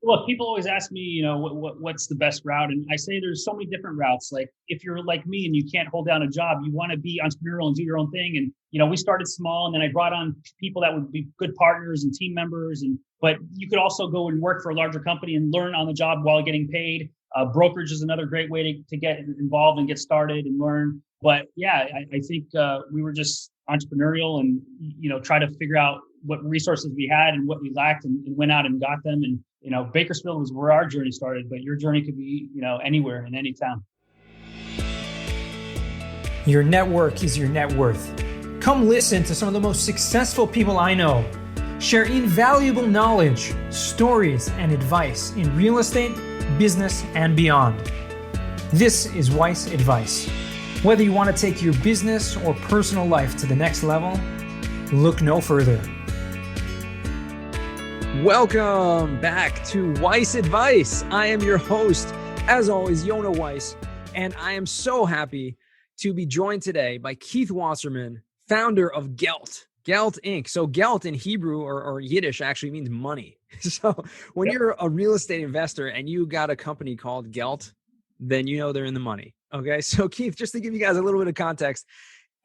Well, people always ask me, what's the best route? And I say there's so many different routes. Like if you're like me and you can't hold down a job, you want to be entrepreneurial and do your own thing. And, we started small and then I brought on people that would be good partners and team members. But you could also go and work for a larger company and learn on the job while getting paid. Brokerage is another great way to get involved and get started and learn. But yeah, I think we were just entrepreneurial and, try to figure out what resources we had and what we lacked and went out and got them. And, Bakersfield was where our journey started, but your journey could be, anywhere in any town. Your network is your net worth. Come listen to some of the most successful people I know share invaluable knowledge, stories, and advice in real estate, business, and beyond. This is Weiss Advice. Whether you want to take your business or personal life to the next level, look no further. Welcome back to Weiss Advice. I am your host, as always, Yona Weiss, and I am so happy to be joined today by Keith Wasserman, founder of Gelt. Gelt Inc. So Gelt in Hebrew or Yiddish actually means money. So when you're a real estate investor and you got a company called Gelt, then you know they're in the money. Okay. So Keith, just to give you guys a little bit of context,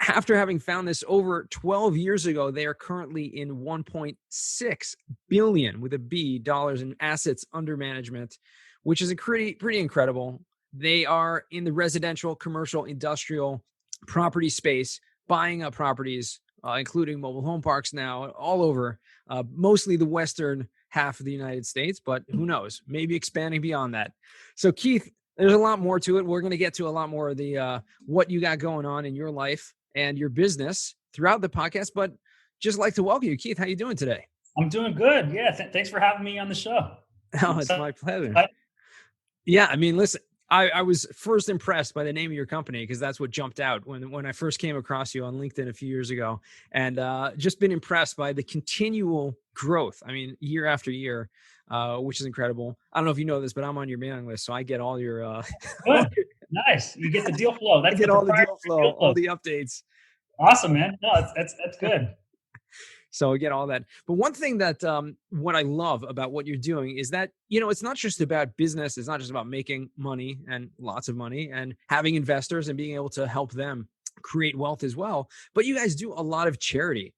after having found this over 12 years ago, they are currently in 1.6 billion with a B dollars in assets under management, which is pretty incredible. They are in the residential, commercial, industrial property space, buying up properties, including mobile home parks now all over, mostly the western half of the United States, but who knows, maybe expanding beyond that. So Keith, there's a lot more to it. We're going to get to a lot more of the what you got going on in your life and your business throughout the podcast, but just like to welcome you. Keith, how you doing today? I'm doing good. Yeah. Thanks for having me on the show. Oh, it's my pleasure. Yeah. I mean, listen, I was first impressed by the name of your company because that's what jumped out when I first came across you on LinkedIn a few years ago, and just been impressed by the continual growth. I mean, year after year, which is incredible. I don't know if you know this, but I'm on your mailing list, so I get all your good. Nice. You get the deal flow. I get all the deal flow, all the updates. Awesome, man. No, that's good. So we get all that. But one thing that what I love about what you're doing is that, it's not just about business. It's not just about making money and lots of money and having investors and being able to help them create wealth as well. But you guys do a lot of charity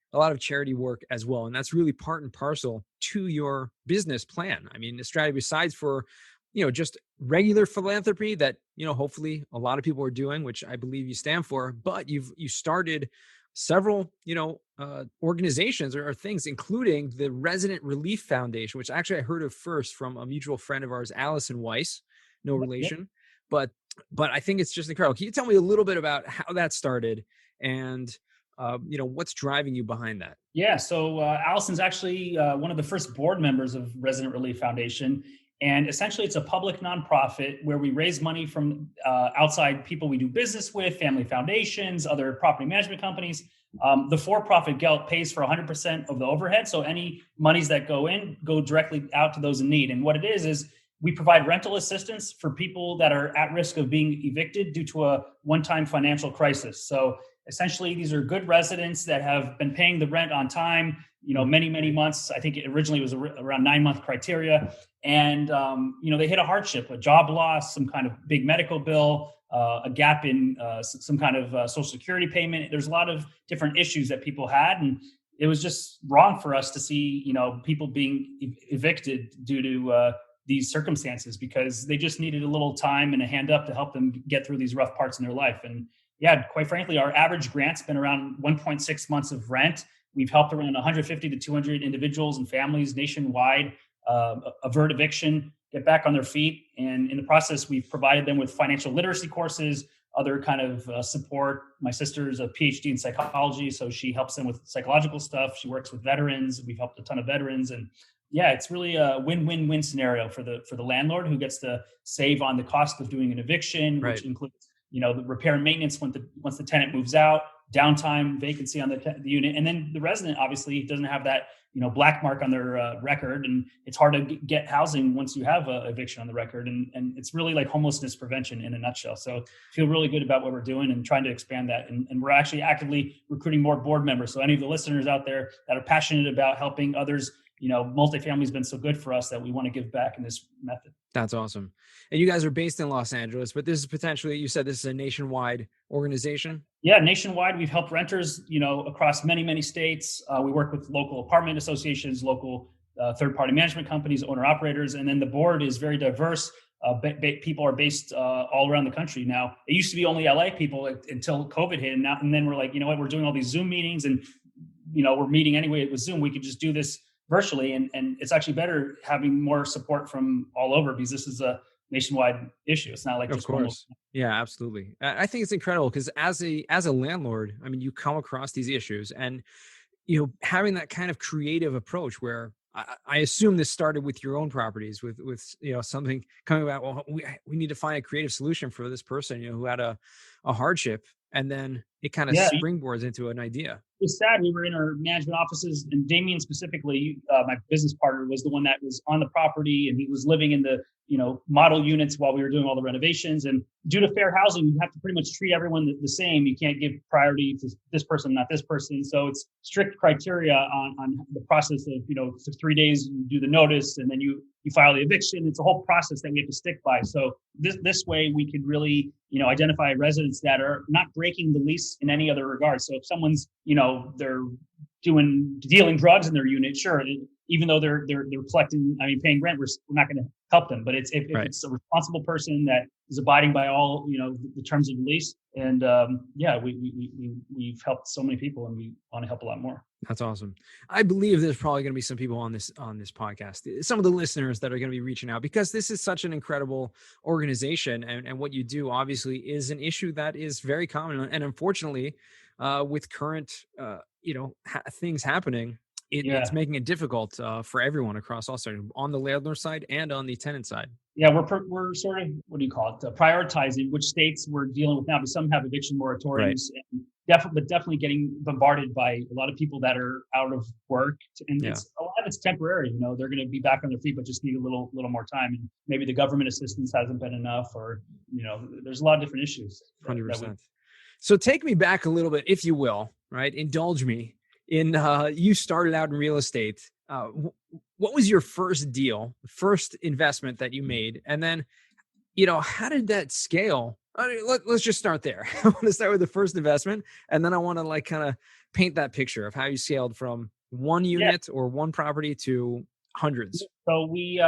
work as well. And that's really part and parcel to your business plan. I mean, the strategy, besides for, just regular philanthropy that, hopefully a lot of people are doing, which I believe you stand for, but you started several, organizations or things, including the Resident Relief Foundation, which actually I heard of first from a mutual friend of ours, Allison Weiss, no relation, but I think it's just incredible. Can you tell me a little bit about how that started and, what's driving you behind that? Yeah. So Allison's actually one of the first board members of Resident Relief Foundation. And essentially, it's a public nonprofit where we raise money from outside people we do business with, family foundations, other property management companies. The for-profit Gelt pays for 100% of the overhead. So any monies that go in go directly out to those in need. And what it is we provide rental assistance for people that are at risk of being evicted due to a one-time financial crisis. So essentially, these are good residents that have been paying the rent on time, many, many months. I think it originally was around 9-month criteria. And, they hit a hardship, a job loss, some kind of big medical bill, a gap in some kind of Social Security payment. There's a lot of different issues that people had. And it was just wrong for us to see, people being evicted due to these circumstances because they just needed a little time and a hand up to help them get through these rough parts in their life. And yeah, quite frankly, our average grant's been around 1.6 months of rent. We've helped around 150 to 200 individuals and families nationwide avert eviction, get back on their feet. And in the process, we've provided them with financial literacy courses, other kind of support. My sister's a PhD in psychology, so she helps them with psychological stuff. She works with veterans. We've helped a ton of veterans. And yeah, it's really a win-win-win scenario for the landlord who gets to save on the cost of doing an eviction, right, which includes the repair and maintenance once the tenant moves out, downtime, vacancy on the unit, and then the resident obviously doesn't have that black mark on their record, and it's hard to get housing once you have a eviction on the record, and it's really like homelessness prevention in a nutshell. So feel really good about what we're doing and trying to expand that, and we're actually actively recruiting more board members. So any of the listeners out there that are passionate about helping others multifamily has been so good for us that we want to give back in this method. That's awesome. And you guys are based in Los Angeles, but this is potentially, you said this is a nationwide organization? Yeah, nationwide. We've helped renters, across many, many states. We work with local apartment associations, local third-party management companies, owner-operators, and then the board is very diverse. People are based all around the country now. It used to be only LA people until COVID hit, and then we're like, you know what, we're doing all these Zoom meetings, and we're meeting anyway with Zoom. We could just do this virtually, and it's actually better having more support from all over, because this is a nationwide issue. It's not like Of course. Yeah, absolutely. I think it's incredible because as a landlord, I mean, you come across these issues, and having that kind of creative approach where I assume this started with your own properties, with something coming about. Well, we need to find a creative solution for this person, who had a hardship, and then it kind of springboards into an idea. It was sad. We were in our management offices, and Damien specifically, my business partner, was the one that was on the property, and he was living in the model units while we were doing all the renovations. And due to fair housing, you have to pretty much treat everyone the same. You can't give priority to this person, not this person. So it's strict criteria on the process of, for 3 days you do the notice, and then you file the eviction. It's a whole process that we have to stick by. So this way we could really, identify residents that are not breaking the lease in any other regard. So if someone's, they're dealing drugs in their unit, sure, even though they're collecting, paying rent, we're not going to help them. But if it's a responsible person that is abiding by all, the terms of the lease, and we've helped so many people, and we want to help a lot more. That's awesome. I believe there's probably going to be some people on this podcast, some of the listeners that are going to be reaching out, because this is such an incredible organization, and what you do obviously is an issue that is very common, and unfortunately, with current things happening, it's making it difficult for everyone across all sides, on the landlord side and on the tenant side. Yeah, we're sort of, prioritizing which states we're dealing with now, because some have eviction moratoriums, and definitely getting bombarded by a lot of people that are out of work, and a lot of it's temporary. They're going to be back on their feet, but just need a little more time, and maybe the government assistance hasn't been enough, or there's a lot of different issues. 100%. So take me back a little bit, if you will, right? Indulge me in, you started out in real estate. What was your first deal, first investment that you made? And then, how did that scale? Let's just start there. I want to start with the first investment, and then I want to kind of paint that picture of how you scaled from one unit or one property to hundreds. So we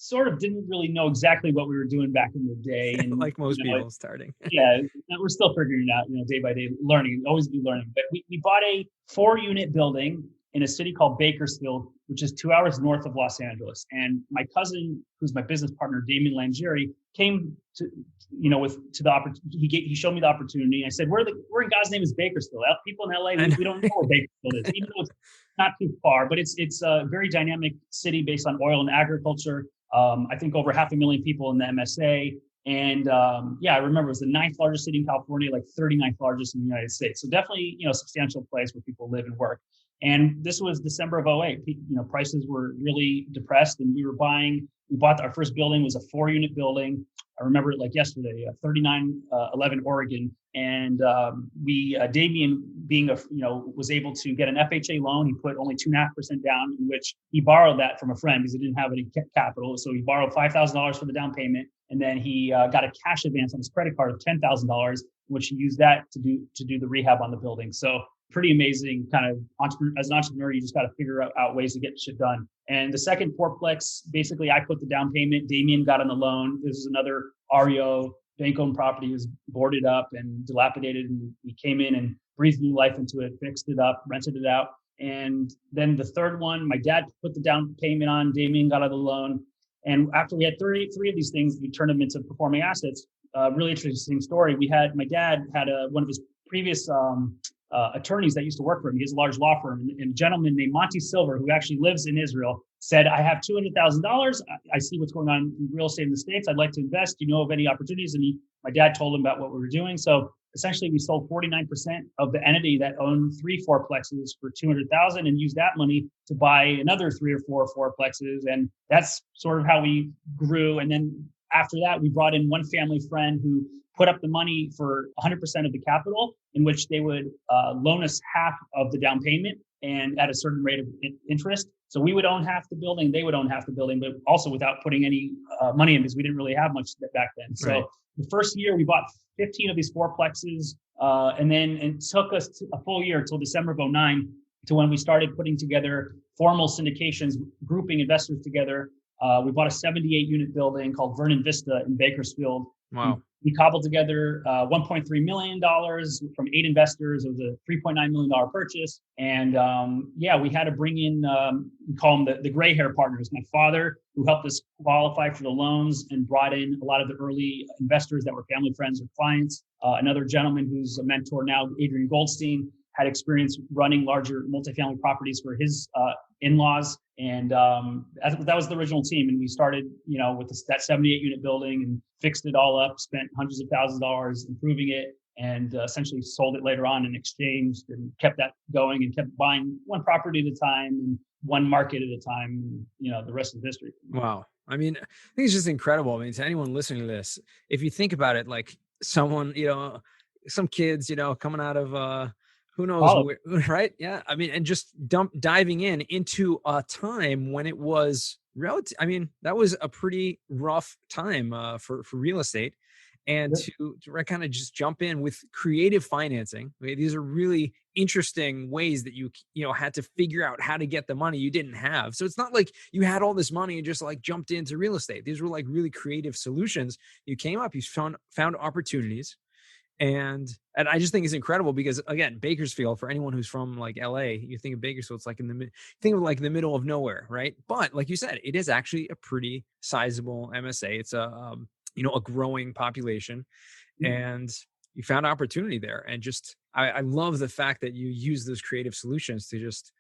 sort of didn't really know exactly what we were doing back in the day. And, like most people starting. We're still figuring it out, day by day, learning, always be learning. But we bought a 4-unit building in a city called Bakersfield, which is 2 hours north of Los Angeles. And my cousin, who's my business partner, Damien Langieri, came to, the opportunity. He showed me the opportunity. I said, where in God's name is Bakersfield? People in LA, we don't know where Bakersfield is, even though it's not too far, but it's a very dynamic city based on oil and agriculture. I think over 500,000 people in the MSA. And I remember it was the 9th largest city in California, like 39th largest in the United States. So definitely, substantial place where people live and work. And this was December of 2008. Prices were really depressed, and we bought our first building, was a 4-unit building. I remember it like yesterday, 3911 Oregon. And Damien was able to get an FHA loan. He put only 2.5% down, in which he borrowed that from a friend because he didn't have any capital. So he borrowed $5,000 for the down payment. And then he got a cash advance on his credit card of $10,000, which he used that to do the rehab on the building. So pretty amazing kind of as an entrepreneur, you just got to figure out ways to get shit done. And the second fourplex, basically I put the down payment, Damien got on the loan. This is another REO bank-owned property, was boarded up and dilapidated. And we came in and breathed new life into it, fixed it up, rented it out. And then the third one, my dad put the down payment on, Damien got on the loan. And after we had three of these things, we turned them into performing assets. Really interesting story. My dad had one of his previous attorneys that used to work for him. He has a large law firm, and a gentleman named Monty Silver, who actually lives in Israel, said, I have $200,000. I see what's going on in real estate in the States. I'd like to invest. Do you know of any opportunities? And my dad told him about what we were doing. So essentially we sold 49% of the entity that owned 3 fourplexes for $200,000 and used that money to buy another 3 or 4 fourplexes. And that's sort of how we grew. And then after that, we brought in one family friend who put up the money for 100% of the capital, in which they would loan us half of the down payment. and at a certain rate of interest. So we would own half the building, they would own half the building, but also without putting any money in because we didn't really have much back then. So Right. the first year we bought 15 of these fourplexes, and then it took us a full year until December of 2009 to when we started putting together formal syndications, grouping investors together. We bought a 78 unit building called Vernon Vista in Bakersfield. Wow. We cobbled together $1.3 million from 8 investors. It was a $3.9 million purchase. And we had to bring in, we call them the gray hair partners. My father, who helped us qualify for the loans and brought in a lot of the early investors that were family, friends, or clients. Another gentleman who's a mentor now, Adrian Goldstein, had experience running larger multifamily properties for his in-laws. And that was the original team. And we started, with that 78 unit building and fixed it all up, spent hundreds of thousands of dollars improving it, and essentially sold it later on and exchanged and kept that going and kept buying one property at a time and one market at a time. And, the rest is history. Wow. I mean, I think it's just incredible. I mean, to anyone listening to this, if you think about it, like someone, some kids, coming out of, who knows, where, right? Yeah. I mean, and just diving into a time when it was relative. I mean, that was a pretty rough time for real estate. And to kind of just jump in with creative financing. Okay, these are really interesting ways that you had to figure out how to get the money you didn't have. So it's not like you had all this money and just like jumped into real estate. These were like really creative solutions. You came up, you found opportunities. And I just think it's incredible because, again, Bakersfield, for anyone who's from like LA, you think of Bakersfield, it's like think of like the middle of nowhere, right? But like you said, it is actually a pretty sizable MSA. It's a growing population, and you found opportunity there. And just, I love the fact that you use those creative solutions to just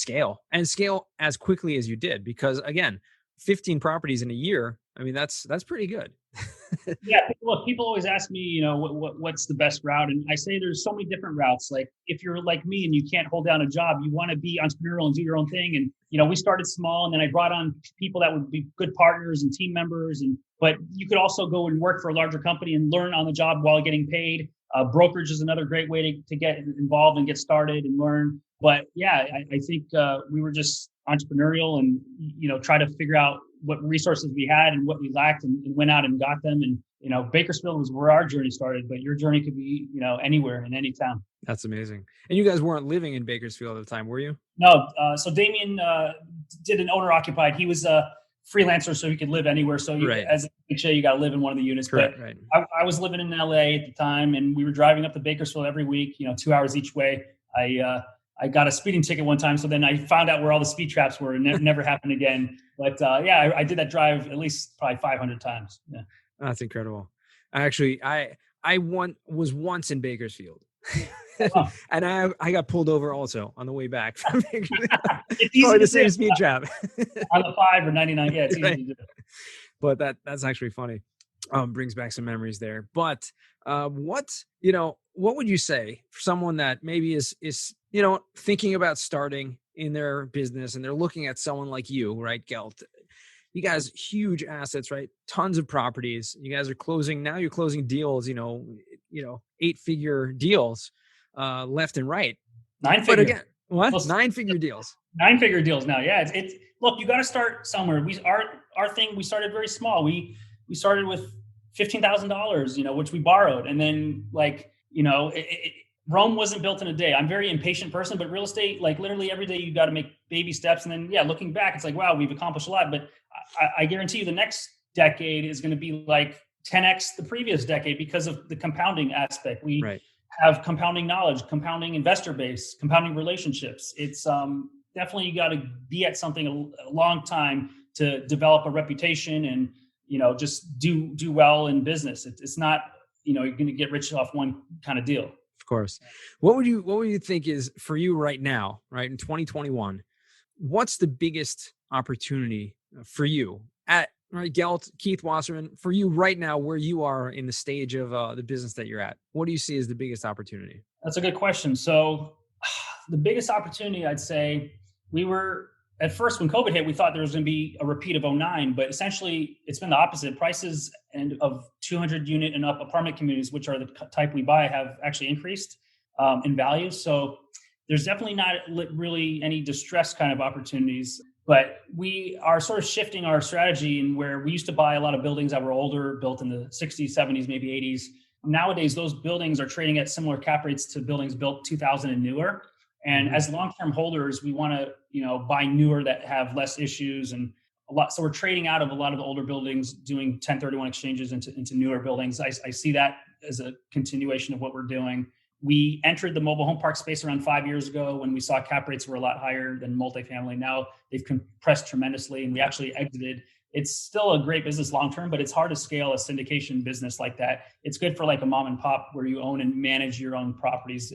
scale as quickly as you did, because again, 15 properties in a year. I mean, that's pretty good. Yeah. Look, people always ask me, what's the best route? And I say there's so many different routes. Like if you're like me and you can't hold down a job, you want to be entrepreneurial and do your own thing. And, we started small, and then I brought on people that would be good partners and team members. But you could also go and work for a larger company and learn on the job while getting paid. Brokerage is another great way to get involved and get started and learn. But yeah, I think we were just entrepreneurial and, try to figure out what resources we had and what we lacked and went out and got them. And, Bakersfield was where our journey started, but your journey could be, anywhere in any town. That's amazing. And you guys weren't living in Bakersfield at the time, were you? No. So Damien did an owner occupied. He was a freelancer, so he could live anywhere. So as a HA, you got to live in one of the units. Correct, but right. I was living in LA at the time, and we were driving up to Bakersfield every week, 2 hours each way. I got a speeding ticket one time. So then I found out where all the speed traps were, and never happened again. But I did that drive at least probably 500 times. Yeah. That's incredible. I was once in Bakersfield. Oh. And I got pulled over also on the way back from Bakersfield. It's probably the same speed trap. On the 5 or 99. Yeah, it's easy to do. But that's actually funny. Brings back some memories there. But what would you say for someone that maybe is thinking about starting in their business, and they're looking at someone like you, right, Gelt? You guys, huge assets, right? Tons of properties. You guys are closing deals, 8-figure deals left and right. 9-figure. But again, what? 9-figure deals. 9-figure deals now. Yeah. It's look, you got to start somewhere. Our thing, we started very small. We started with $15,000, which we borrowed. And then Rome wasn't built in a day. I'm a very impatient person, but real estate, like literally every day you got to make baby steps. And then, looking back, it's like, wow, we've accomplished a lot. But I guarantee you the next decade is going to be like 10x the previous decade because of the compounding aspect. We have compounding knowledge, compounding investor base, compounding relationships. It's definitely, you got to be at something a long time to develop a reputation and, just do well in business. It's not, you're going to get rich off one kind of deal. Of course. What would you think is for you right now, right? In 2021, what's the biggest opportunity for you at Gelt, Keith Wasserman, for you right now, where you are in the stage of the business that you're at? What do you see as the biggest opportunity? That's a good question. So the biggest opportunity, I'd say, we were at first when COVID hit, we thought there was going to be a repeat of 2009, but essentially it's been the opposite. Prices of 200 unit and up apartment communities, which are the type we buy, have actually increased in value. So There's definitely not really any distressed kind of opportunities, but we are sort of shifting our strategy in where we used to buy a lot of buildings that were older, built in the 60s, 70s, maybe 80s. Nowadays, those buildings are trading at similar cap rates to buildings built 2000 and newer. And as long-term holders, we want to, buy newer that have less issues and a lot. So we're trading out of a lot of the older buildings, doing 1031 exchanges into newer buildings. I see that as a continuation of what we're doing. We entered the mobile home park space around 5 years ago when we saw cap rates were a lot higher than multifamily. Now they've compressed tremendously and we actually exited. It's still a great business long-term, but it's hard to scale a syndication business like that. It's good for like a mom and pop where you own and manage your own properties.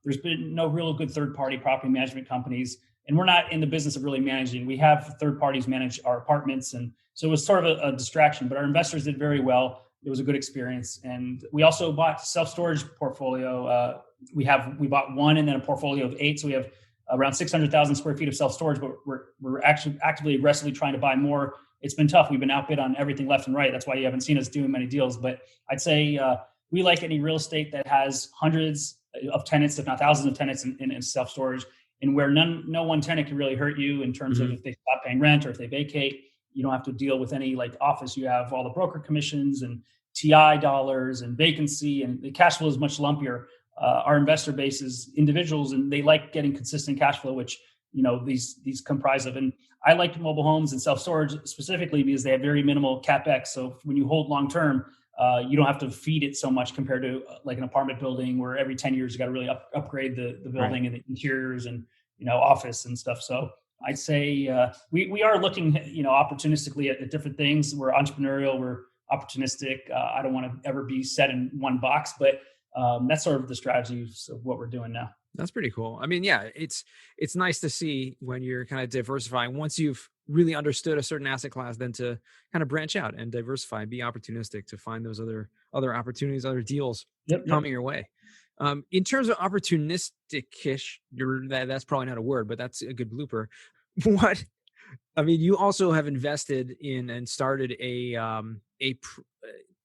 There's been no real good third-party property management companies, and we're not in the business of really managing. We have third parties manage our apartments, and so it was sort of a distraction, but our investors did very well. It was a good experience. And we also bought self-storage portfolio. We bought one and then a portfolio of 8. So we have around 600,000 square feet of self-storage, but we're actually actively, aggressively trying to buy more. It's been tough. We've been outbid on everything left and right. That's why you haven't seen us doing many deals. But I'd say we like any real estate that has hundreds of tenants, if not thousands of tenants in self-storage, and where no one tenant can really hurt you in terms of if they stop paying rent or if they vacate. You don't have to deal with any like office. You have all the broker commissions and TI dollars and vacancy, and the cash flow is much lumpier. Our investor base is individuals, and they like getting consistent cash flow, which these comprise of. And I like mobile homes and self-storage specifically because they have very minimal capex. So when you hold long term, you don't have to feed it so much compared to like an apartment building where every 10 years you got to really upgrade the building and the interiors and office and stuff. So I'd say we are looking, opportunistically at different things. We're entrepreneurial. We're opportunistic. I don't want to ever be set in one box, but that's sort of the strategies of what we're doing now. That's pretty cool. I mean, yeah, it's nice to see when you're kind of diversifying. Once you've really understood a certain asset class, then to kind of branch out and diversify, be opportunistic to find those other opportunities, other deals coming your way. In terms of opportunistic-ish, that's probably not a word, but that's a good blooper. You also have invested in and started a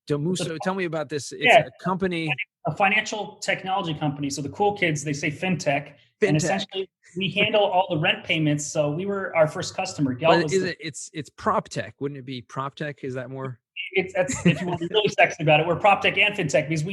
Domuso. Tell me about this. It's a company. A financial technology company. So the cool kids, they say fintech. And essentially we handle all the rent payments. So we were our first customer. Gelt it's prop tech. Wouldn't it be prop tech? Is that more? That's if you want to be really sexy about it. We're prop tech and fintech because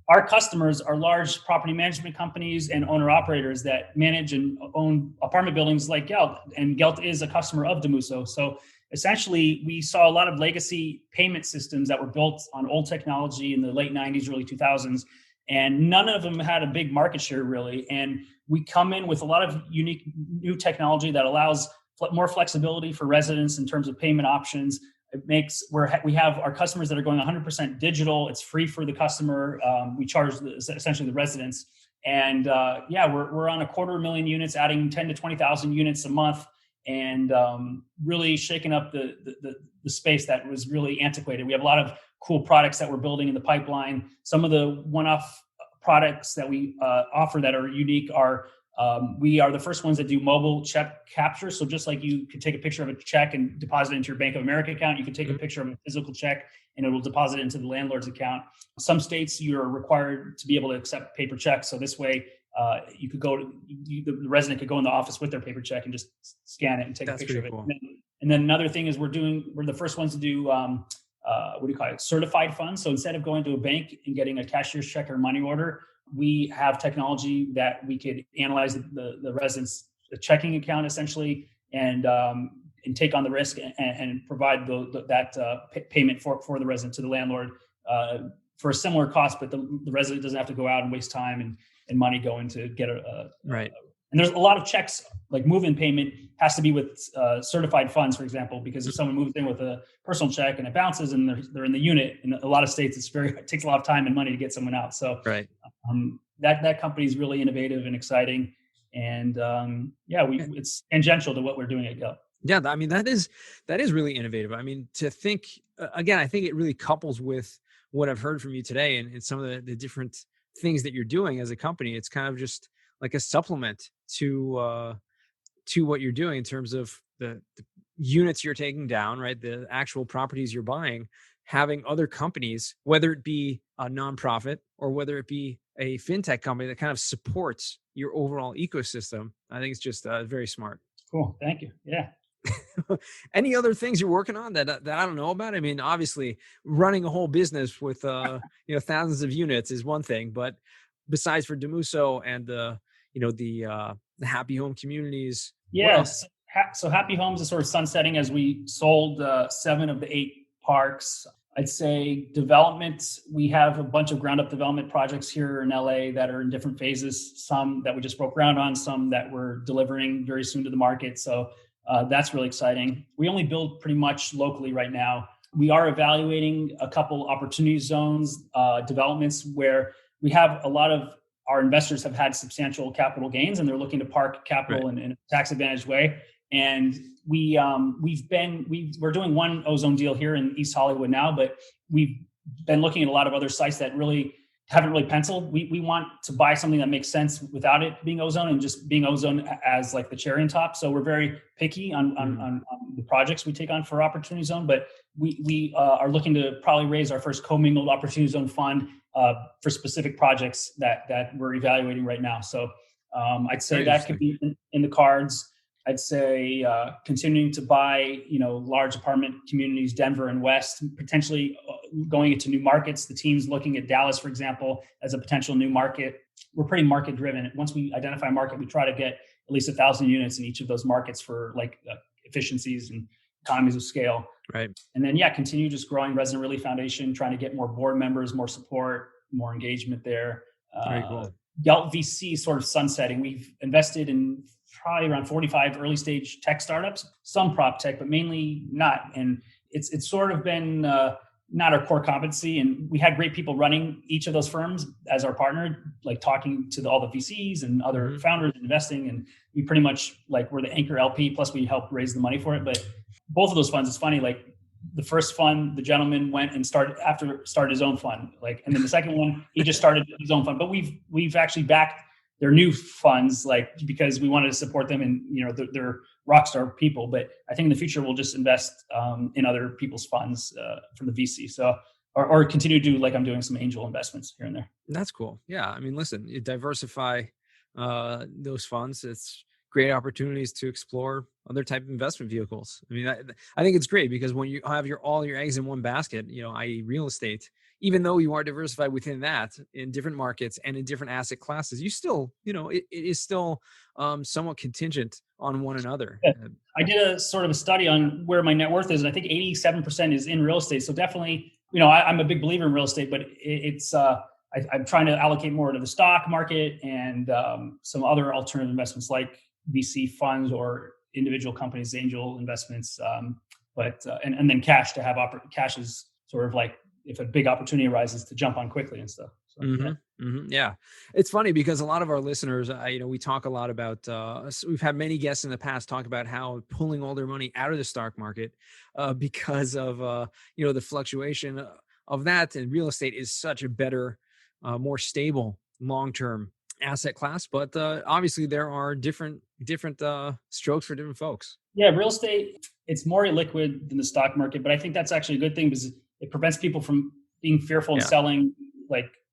our customers are large property management companies and owner operators that manage and own apartment buildings like Gelt. And Gelt is a customer of Domuso. So essentially, we saw a lot of legacy payment systems that were built on old technology in the late 90s, early 2000s, and none of them had a big market share really. And we come in with a lot of unique new technology that allows more flexibility for residents in terms of payment options. It makes we have our customers that are going 100% digital. It's free for the customer. We charge essentially the residents. And we're on 250,000 units, adding 10 to 20,000 units a month. And really shaking up the space that was really antiquated. We have a lot of cool products that we're building in the pipeline. Some of the one-off products that we offer that are unique are we are the first ones that do mobile check capture. So just like you could take a picture of a check and deposit it into your Bank of America account, you can take a picture of a physical check and it will deposit it into the landlord's account. Some states you're required to be able to accept paper checks. So this way, you could the resident could go in the office with their paper check and just scan it and take a picture of it. Cool. And then another thing is we're the first ones to do, certified funds. So instead of going to a bank and getting a cashier's check or money order, we have technology that we could analyze the resident's checking account essentially and take on the risk and provide that payment for the resident to the landlord for a similar cost, but the resident doesn't have to go out and waste time and money going to get right. And there's a lot of checks, like move-in payment has to be with certified funds, for example, because if someone moves in with a personal check and it bounces and they're in the unit, in a lot of states, it takes a lot of time and money to get someone out. So right. That company is really innovative and exciting. And it's tangential to what we're doing at Gelt. Yeah, I mean, that is really innovative. I mean, to think, again, I think it really couples with what I've heard from you today and some of the different things that you're doing as a company. It's kind of just like a supplement to what you're doing in terms of the units you're taking down, right? The actual properties you're buying, having other companies, whether it be a nonprofit or whether it be a fintech company that kind of supports your overall ecosystem. I think it's just very smart. Cool. Thank you. Yeah. Any other things you're working on that I don't know about? I mean, obviously, running a whole business with thousands of units is one thing, but besides for Domuso and the happy home communities, what else? Yes. So Happy Homes is sort of sunsetting as we sold 7 of the 8 parks. I'd say development, we have a bunch of ground up development projects here in LA that are in different phases, some that we just broke ground on, some that we're delivering very soon to the market. So that's really exciting. We only build pretty much locally right now. We are evaluating a couple opportunity zones, developments where we have a lot of our investors have had substantial capital gains and they're looking to park capital in a tax advantaged way. And we're doing one ozone deal here in East Hollywood now, but we've been looking at a lot of other sites that really haven't really penciled. We want to buy something that makes sense without it being ozone and just being ozone as like the cherry on top. So we're very picky on the projects we take on for Opportunity Zone, but we are looking to probably raise our first commingled Opportunity Zone fund for specific projects that we're evaluating right now. So I'd say that could be in the cards. I'd say continuing to buy, large apartment communities, Denver and West, potentially going into new markets. The team's looking at Dallas, for example, as a potential new market. We're pretty market driven. Once we identify a market, we try to get at least 1,000 units in each of those markets for efficiencies and economies of scale. Right. And then, continue just growing Resident Relief Foundation, trying to get more board members, more support, more engagement there. Very cool. Gelt VC sort of sunsetting. We've invested in probably around 45 early stage tech startups, some prop tech, but mainly not. And it's sort of been not our core competency. And we had great people running each of those firms as our partner, like talking to all the VCs and other founders investing. And we pretty much we're the anchor LP, plus we helped raise the money for it. But both of those funds, it's funny, the first fund, the gentleman went and started his own fund, and then the second one, he just started his own fund. But we've actually backed their new funds, because we wanted to support them, and they're rock star people. But I think in the future we'll just invest in other people's funds from the VC. So or continue to do I'm doing some angel investments here and there. That's cool. Yeah, I mean, listen, you diversify those funds. It's great opportunities to explore other type of investment vehicles. I mean, I think it's great because when you have all your eggs in one basket, i.e. real estate, even though you are diversified within that in different markets and in different asset classes, you still, it is still somewhat contingent on one another. Yeah. I did a sort of a study on where my net worth is, and I think 87% is in real estate. So definitely, I'm a big believer in real estate, but I'm trying to allocate more to the stock market and some other alternative investments like VC funds or individual companies, angel investments, and then cash to have cash is sort of if a big opportunity arises to jump on quickly and stuff. So, yeah, it's funny because a lot of our listeners, we talk a lot about. We've had many guests in the past talk about how pulling all their money out of the stock market because of the fluctuation of that, and real estate is such a better, more stable long-term asset class. But obviously, there are different strokes for different folks. Yeah, real estate, it's more illiquid than the stock market, but I think that's actually a good thing because it prevents people from being fearful and selling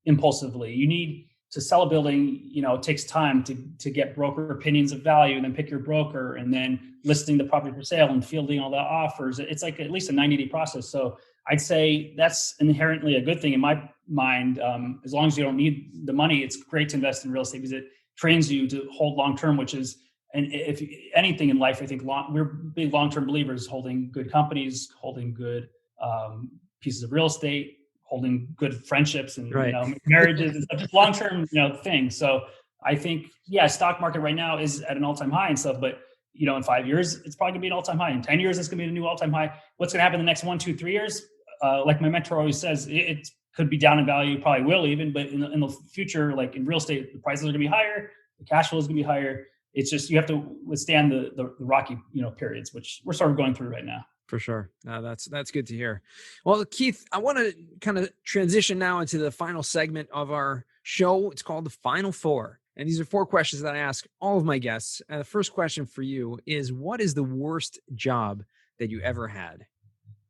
impulsively. You need to sell a building, it takes time to get broker opinions of value and then pick your broker and then listing the property for sale and fielding all the offers. It's at least a 90-day process. So I'd say that's inherently a good thing in my mind. As long as you don't need the money, it's great to invest in real estate because it trains you to hold long-term, and if anything in life, I think we're big long-term believers, holding good companies, holding good pieces of real estate, holding good friendships and marriages and stuff, just long-term things. So I think, stock market right now is at an all-time high and stuff, but in 5 years, it's probably gonna be an all-time high. In 10 years, it's gonna be a new all-time high. What's gonna happen in the next 1, 2, 3 years? Like my mentor always says, it could be down in value, probably will even, but in the future, like in real estate, the prices are gonna be higher, the cash flow is gonna be higher. It's just, you have to withstand the rocky, periods, which we're sort of going through right now. For sure. That's good to hear. Well, Keith, I want to kind of transition now into the final segment of our show. It's called the Final Four. And these are 4 questions that I ask all of my guests. And the first question for you is, what is the worst job that you ever had?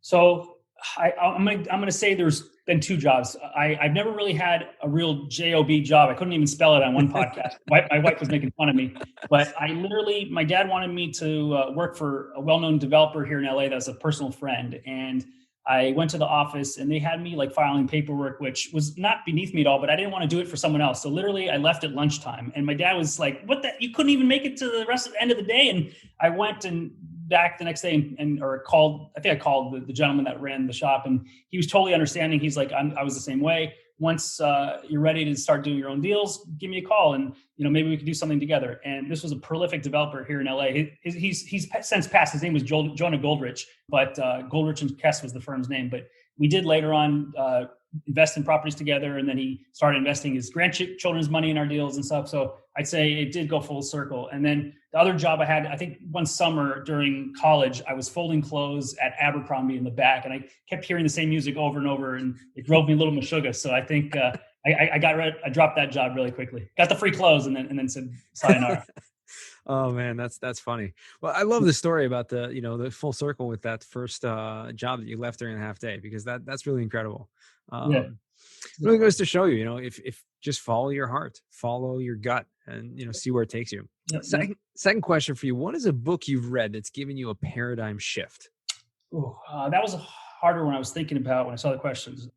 So I'm going to say there's been two jobs. I've never really had a real job. I couldn't even spell it on one podcast. My wife was making fun of me, but my dad wanted me to work for a well-known developer here in LA that's a personal friend. And I went to the office and they had me like filing paperwork, which was not beneath me at all, but I didn't want to do it for someone else. So literally I left at lunchtime and my dad was like, you couldn't even make it to the rest of the end of the day. And I went and back the next day I called the gentleman that ran the shop and he was totally understanding. He's like, I was the same way. Once you're ready to start doing your own deals, give me a call and, maybe we could do something together. And this was a prolific developer here in LA. He's since passed. His name was Jonah Goldrich, but Goldrich and Kess was the firm's name. But we did later on invest in properties together. And then he started investing his grandchildren's money in our deals and stuff. So I'd say it did go full circle. And then the other job I had, I think one summer during college, I was folding clothes at Abercrombie in the back. And I kept hearing the same music over and over. And it drove me a little mashuga. So I think I dropped that job really quickly. Got the free clothes and then said sayonara. Oh man, that's funny. Well, I love the story about the full circle with that first job that you left during a half day, because that's really incredible. Yeah. Really goes to show you, if just follow your heart, follow your gut, and see where it takes you. Yep. Second question for you: what is a book you've read that's given you a paradigm shift? That was a harder one I was thinking about when I saw the questions.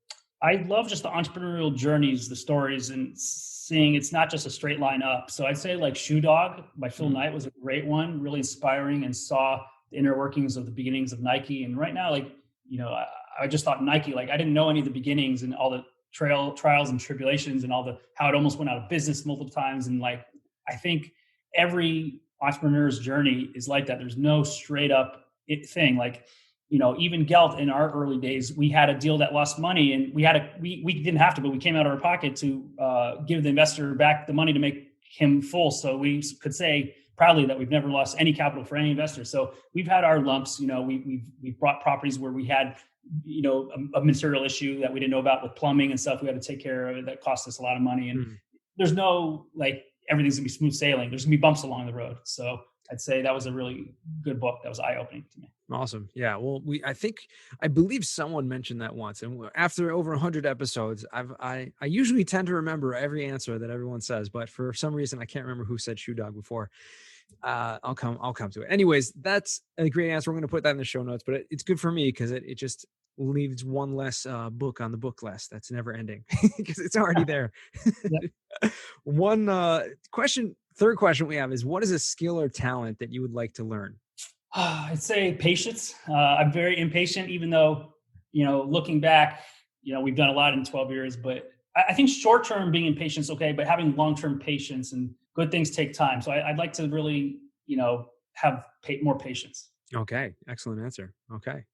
I love just the entrepreneurial journeys, the stories, and seeing it's not just a straight line up. So I'd say like Shoe Dog by Phil Knight was a great one, really inspiring, and saw the inner workings of the beginnings of Nike. And right now, I just thought Nike, I didn't know any of the beginnings and all the trials and tribulations and how it almost went out of business multiple times. And I think every entrepreneur's journey is like that. There's no straight up thing. Even Gelt in our early days, we had a deal that lost money and we didn't have to, but we came out of our pocket to give the investor back the money to make him full. So we could say proudly that we've never lost any capital for any investor. So we've had our lumps, we've brought properties where we had, a material issue that we didn't know about with plumbing and stuff we had to take care of that cost us a lot of money. And there's no, everything's gonna be smooth sailing. There's gonna be bumps along the road. So I'd say that was a really good book. That was eye-opening to me. Awesome. Yeah. Well, I believe someone mentioned that once, and after over 100 episodes, I usually tend to remember every answer that everyone says, but for some reason, I can't remember who said Shoe Dog before. I'll come to it. Anyways, that's a great answer. We're going to put that in the show notes, but it's good for me because it just leaves one less book on the book list that's never ending because it's already there. One third question we have is, what is a skill or talent that you would like to learn? I'd say patience. I'm very impatient, even though, looking back, we've done a lot in 12 years, but I think short-term being impatient is okay, but having long-term patience and good things take time. So I'd like to really, have more patience. Okay. Excellent answer. Okay.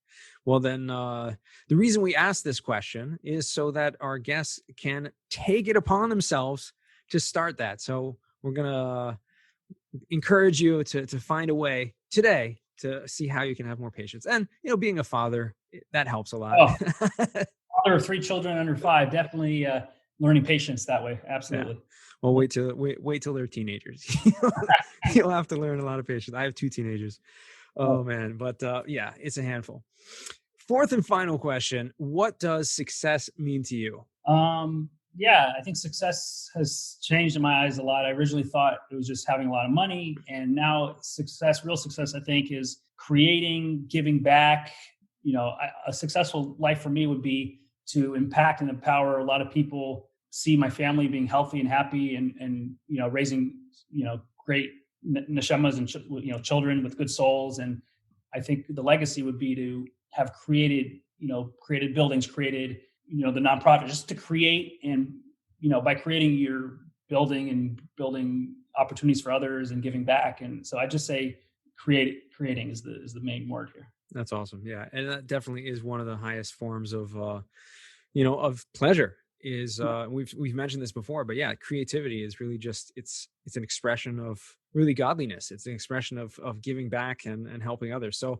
Well, then the reason we asked this question is so that our guests can take it upon themselves to start that. So we're going to encourage you to find a way today to see how you can have more patience. And, being a father, that helps a lot. Father of 3 children under 5, definitely learning patience that way. Absolutely. Yeah. Well, wait till they're teenagers. You'll have to learn a lot of patience. I have 2 teenagers. Oh man. But yeah, it's a handful. Fourth and final question. What does success mean to you? Yeah, I think success has changed in my eyes a lot. I originally thought it was just having a lot of money, and now real success, I think, is creating, giving back. A successful life for me would be to impact and empower a lot of people, see my family being healthy and happy, and raising great neshamas and children with good souls. And I think the legacy would be to have created buildings, created the nonprofit, just to create, and by creating, you're building opportunities for others and giving back. And so I just say creating is the main word here. That's awesome. Yeah. And that definitely is one of the highest forms of of pleasure is we've mentioned this before, but yeah, creativity is really just it's an expression of really godliness. It's an expression of giving back and helping others. So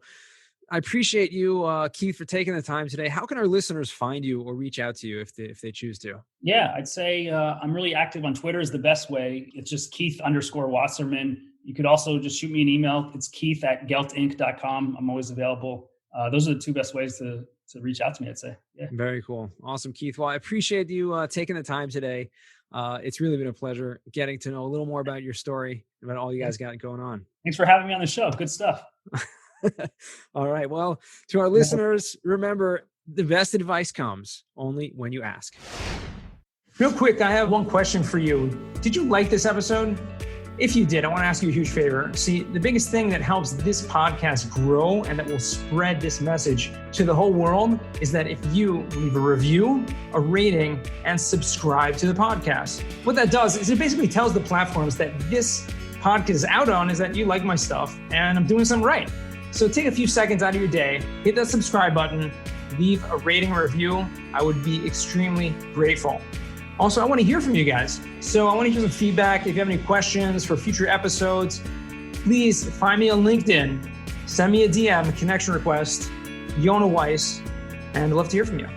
I appreciate you, Keith, for taking the time today. How can our listeners find you or reach out to you if they choose to? Yeah, I'd say I'm really active on Twitter is the best way. It's just Keith_Wasserman. You could also just shoot me an email. It's Keith@geltinc.com. I'm always available. Those are the 2 best ways to reach out to me, I'd say. Yeah. Very cool. Awesome, Keith. Well, I appreciate you taking the time today. It's really been a pleasure getting to know a little more about your story, about all you guys got going on. Thanks for having me on the show. Good stuff. All right. Well, to our listeners, remember, the best advice comes only when you ask. Real quick, I have one question for you. Did you like this episode? If you did, I want to ask you a huge favor. See, the biggest thing that helps this podcast grow and that will spread this message to the whole world is that if you leave a review, a rating, and subscribe to the podcast. What that does is it basically tells the platforms that this podcast is out on is that you like my stuff and I'm doing something right. So take a few seconds out of your day, hit that subscribe button, leave a rating or review. I would be extremely grateful. Also, I want to hear from you guys. So I want to hear some feedback. If you have any questions for future episodes, please find me on LinkedIn. Send me a DM, a connection request, Yona Weiss, and I'd love to hear from you.